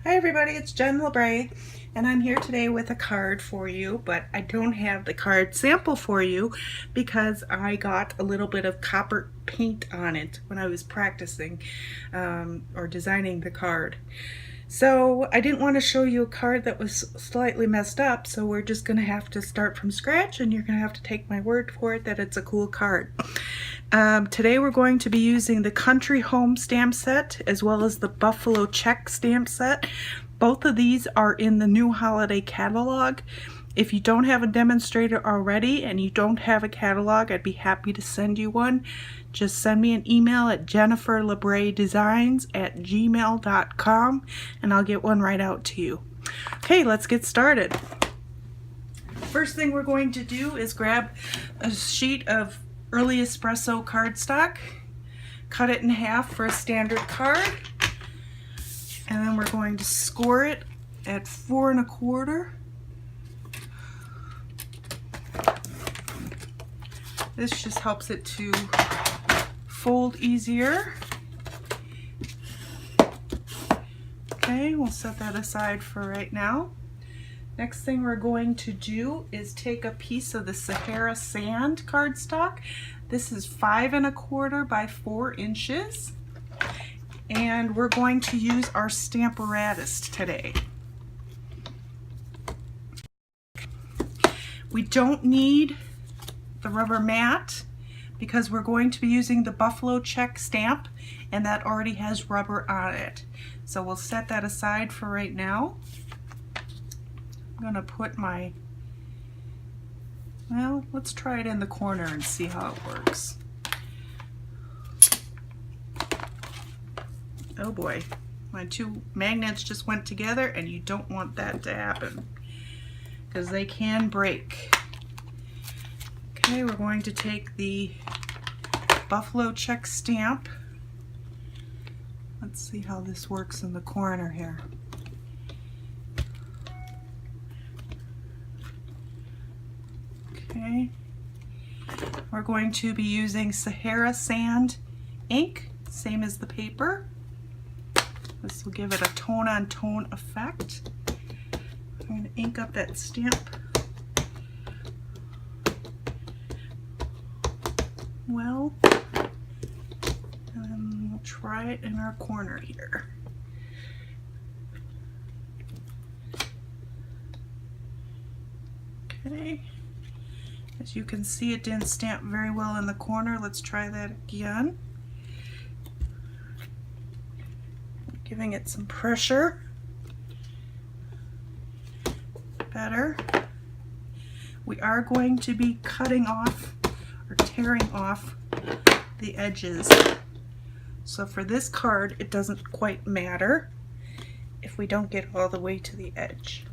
Hi everybody, it's Jen Labre, and I'm here today with a card for you, but I don't have the card sample for you because I got a little bit of copper paint on it when I was practicing or designing the card. So I didn't want to show you a card that was slightly messed up, so we're just going to have to start from scratch, and you're going to have to take my word for it that it's a cool card. Today we're going to be using the Country Home stamp set as well as the Buffalo Check stamp set. Both of these are in the new holiday catalog. If you don't have a demonstrator already and you don't have a catalog, I'd be happy to send you one. Just send me an email at jenniferlabredesigns@gmail.com and I'll get one right out to you. Okay, let's get started. First thing we're going to do is grab a sheet of Early Espresso cardstock, cut it in half for a standard card, and then we're going to score it at 4 1/4. This just helps it to fold easier. Okay, we'll set that aside for right now. Next thing we're going to do is take a piece of the Sahara Sand cardstock. This is 5 1/4 by 4 inches. And we're going to use our Stamparatus today. We don't need the rubber mat because we're going to be using the Buffalo Check stamp, and that already has rubber on it. So we'll set that aside for right now. I'm going to put my, well, let's try it in the corner and see how it works. Oh boy, my two magnets just went together, and you don't want that to happen because they can break. Okay, we're going to take the Buffalo Check stamp. Let's see how this works in the corner here. Okay, we're going to be using Sahara Sand ink, same as the paper. This will give it a tone-on-tone effect. I'm going to ink up that stamp well, and then we'll try it in our corner here. Okay. As you can see, it didn't stamp very well in the corner. Let's try that again. Giving it some pressure. Better. We are going to be cutting off or tearing off the edges. So for this card, it doesn't quite matter if we don't get all the way to the edge.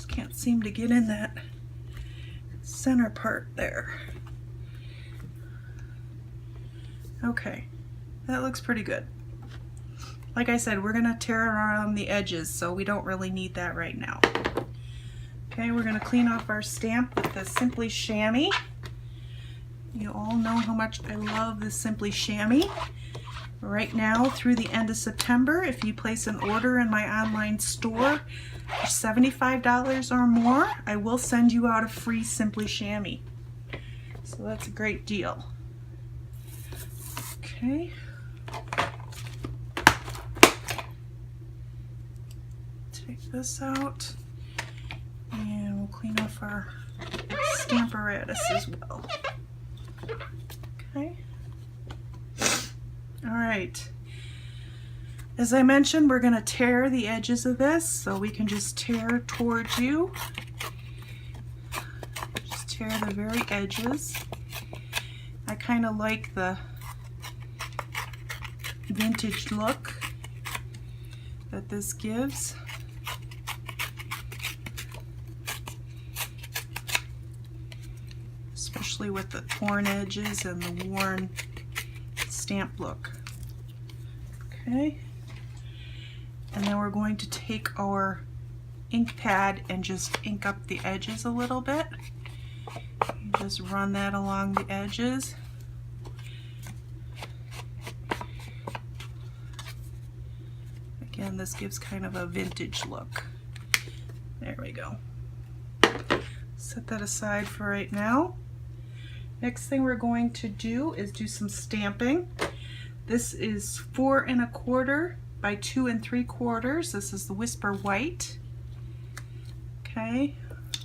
Can't seem to get in that center part there. Okay, that looks pretty good. Like I said, we're gonna tear around the edges, so we don't really need that right now. Okay, we're gonna clean off our stamp with the Simply Chamois. You all know how much I love the Simply Chamois. Right now, through the end of September, if you place an order in my online store for $75 or more, I will send you out a free Simply Chamois. So that's a great deal. Okay. Take this out, and we'll clean off our Stamparatus as well. Okay. All right. As I mentioned, we're going to tear the edges of this, so we can just tear towards you. Just tear the very edges. I kind of like the vintage look that this gives. Especially with the torn edges and the worn stamp look. Okay. And then we're going to take our ink pad and just ink up the edges a little bit. Just run that along the edges. then this gives kind of a vintage look. There we go. Set that aside for right now. Next thing we're going to do is do some stamping. This is 4 1/4 by 2 3/4. This is the Whisper White. Okay,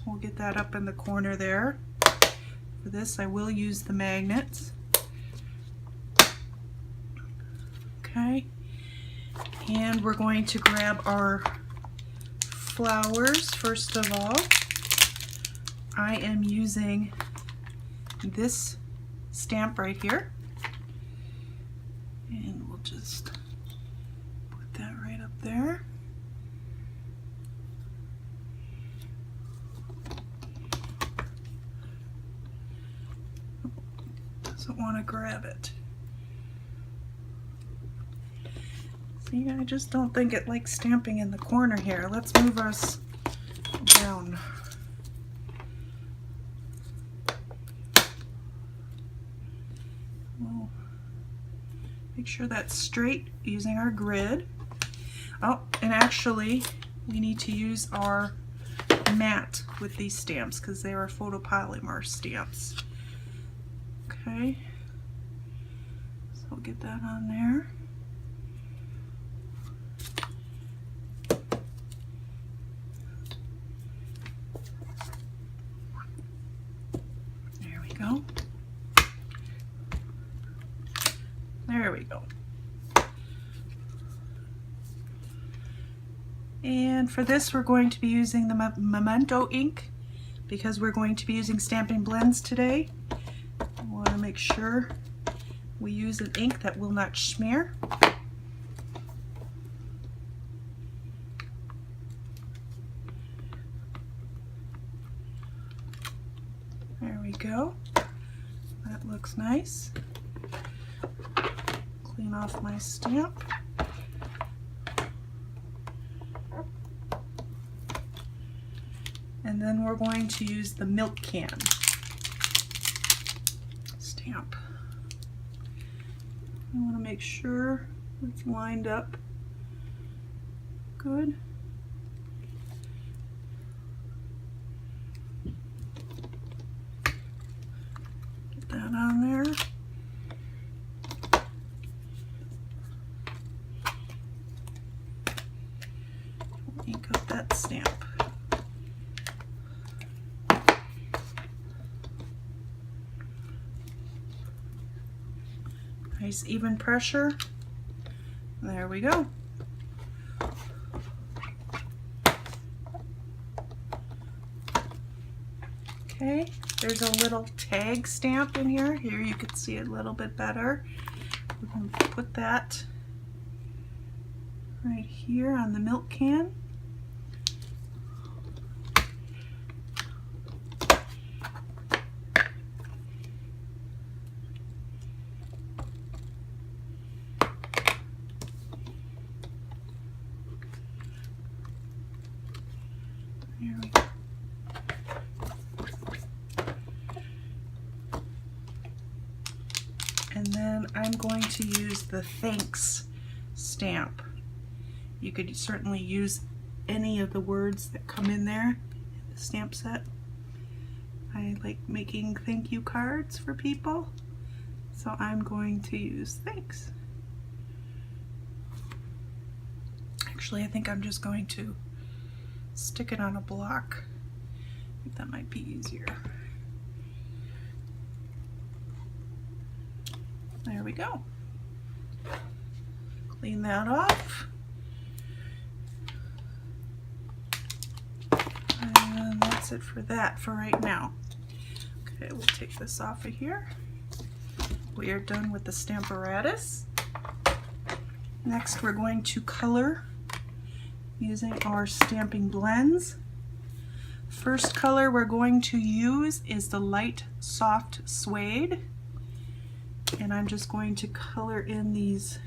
we'll get that up in the corner there. For this I will use the magnets. Okay, and we're going to grab our flowers. First of all, I am using this stamp right here, and we'll just put that right up there. Doesn't want to grab it. See, I just don't think it likes stamping in the corner here. Let's move us down. We'll make sure that's straight using our grid. Oh, and actually we need to use our matte with these stamps because they are photopolymer stamps. Okay, so we'll get that on there. There we go. There we go. And for this we're going to be using the Memento ink because we're going to be using Stampin' Blends today. I want to make sure we use an ink that will not smear. There we go. That looks nice. Clean off my stamp. And then we're going to use the milk can stamp. I want to make sure it's lined up good. Get that on there. Ink up that stamp. Nice even pressure. There we go. Okay, there's a little tag stamp in here. Here you can see it a little bit better. We're going to put that right here on the milk can. There we go. And then I'm going to use the Thanks stamp. You could certainly use any of the words that come in there in the stamp set. I like making thank you cards for people, so I'm going to use thanks. Actually, I think I'm just going to stick it on a block. I think that might be easier. There we go. Clean that off. And that's it for that for right now. Okay, we'll take this off of here. We are done with the Stamparatus. Next we're going to color using our Stampin' Blends. First color we're going to use is the light soft suede, and I'm just going to color in these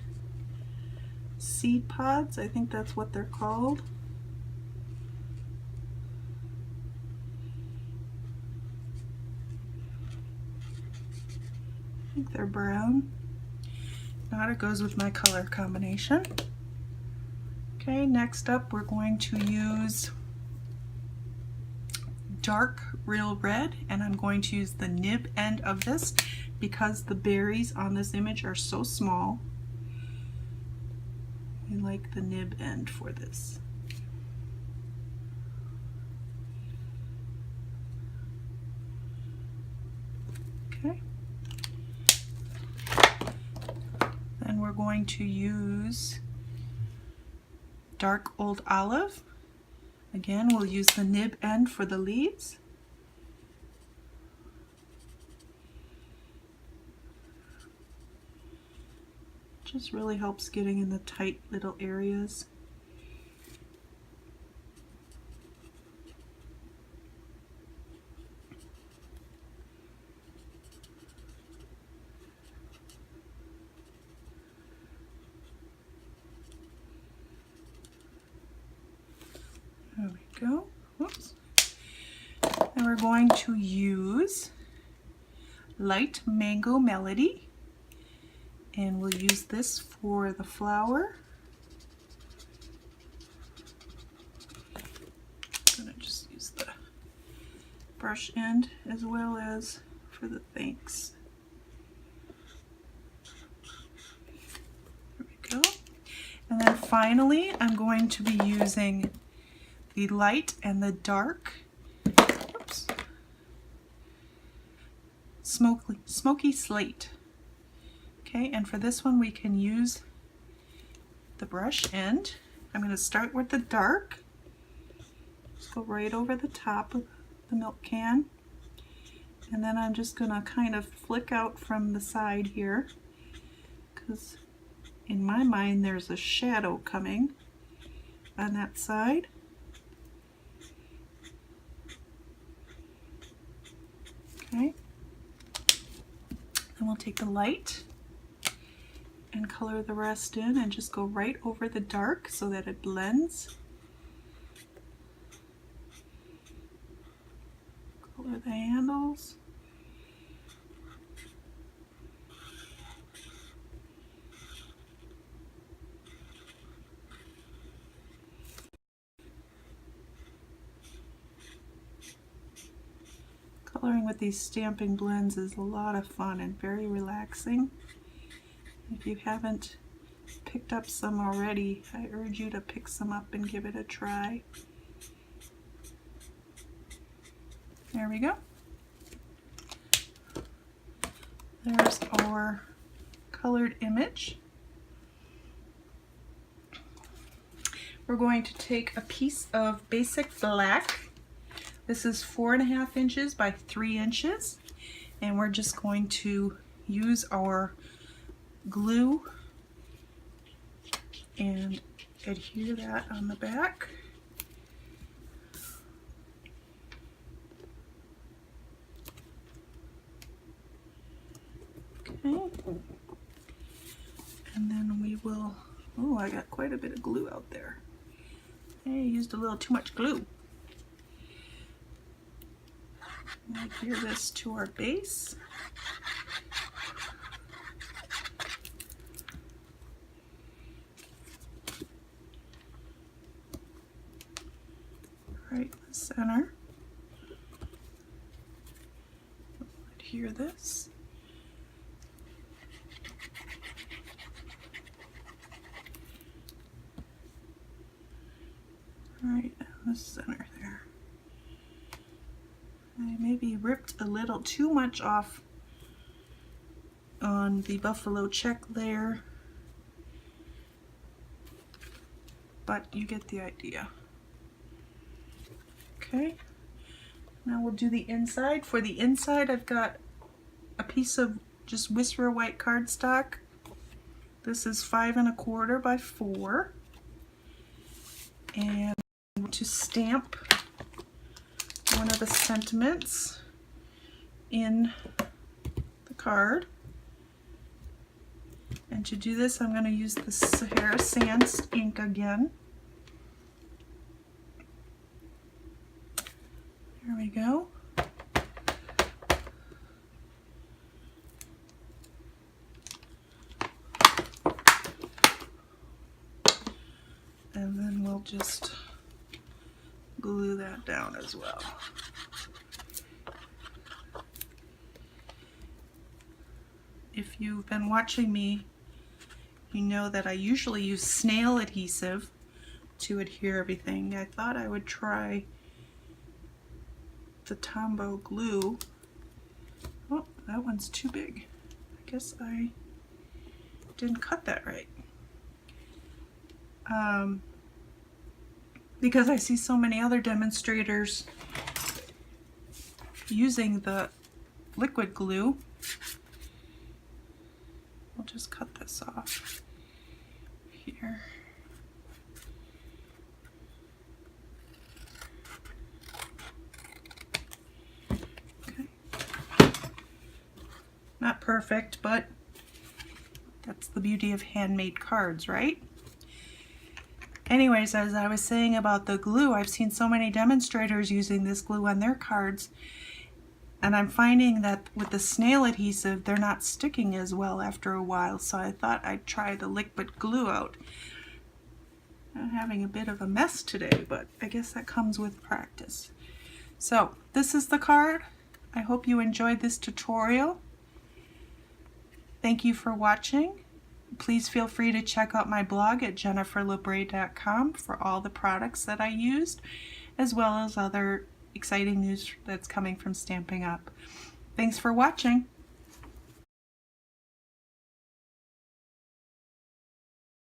seed pods. I think that's what they're called. I think they're brown. Now it goes with my color combination. Okay, next up we're going to use dark real red, and I'm going to use the nib end of this because the berries on this image are so small. I like the nib end for this. Okay. Then we're going to use dark old olive. Again, we'll use the nib end for the leaves. Just really helps getting in the tight little areas. There we go. Whoops. And we're going to use Light Mango Melody, and we'll use this for the flower. I'm going to just use the brush end as well as for the thanks. There we go. And then finally, I'm going to be using the light and the dark, oops, smoky slate. Okay, and for this one we can use the brush end. I'm going to start with the dark. Just go right over the top of the milk can, and then I'm just going to kind of flick out from the side here because in my mind there's a shadow coming on that side. Okay, then we'll take the light and color the rest in and just go right over the dark so that it blends. Color the handles. Coloring with these Stampin blends is a lot of fun and very relaxing. If you haven't picked up some already, I urge you to pick some up and give it a try. There we go. There's our colored image. We're going to take a piece of basic black. This is 4.5 inches by 3 inches, and we're just going to use our glue and adhere that on the back. Okay, and then we will, oh, I got quite a bit of glue out there. I used a little too much glue. Adhere this to our base. Right in the center. Adhere this. Right in the center there. I maybe ripped a little too much off on the buffalo check there, but you get the idea. Okay, now we'll do the inside. For the inside, I've got a piece of just Whisper white cardstock. This is 5 1/4 by 4, and to stamp one of the sentiments in the card. And to do this, I'm going to use the Sahara Sans ink again. There we go. And just glue that down as well. If you've been watching me, you know that I usually use snail adhesive to adhere everything. I thought I would try the Tombow glue. Oh, that one's too big. I guess I didn't cut that right. Because I see so many other demonstrators using the liquid glue. We'll just cut this off here. Okay. Not perfect, but that's the beauty of handmade cards, right? Anyways, as I was saying about the glue, I've seen so many demonstrators using this glue on their cards, and I'm finding that with the snail adhesive, they're not sticking as well after a while, so I thought I'd try the liquid glue out. I'm having a bit of a mess today, but I guess that comes with practice. So, this is the card. I hope you enjoyed this tutorial. Thank you for watching. Please feel free to check out my blog at jenniferlabre.com for all the products that I used, as well as other exciting news that's coming from Stampin' Up. Thanks for watching.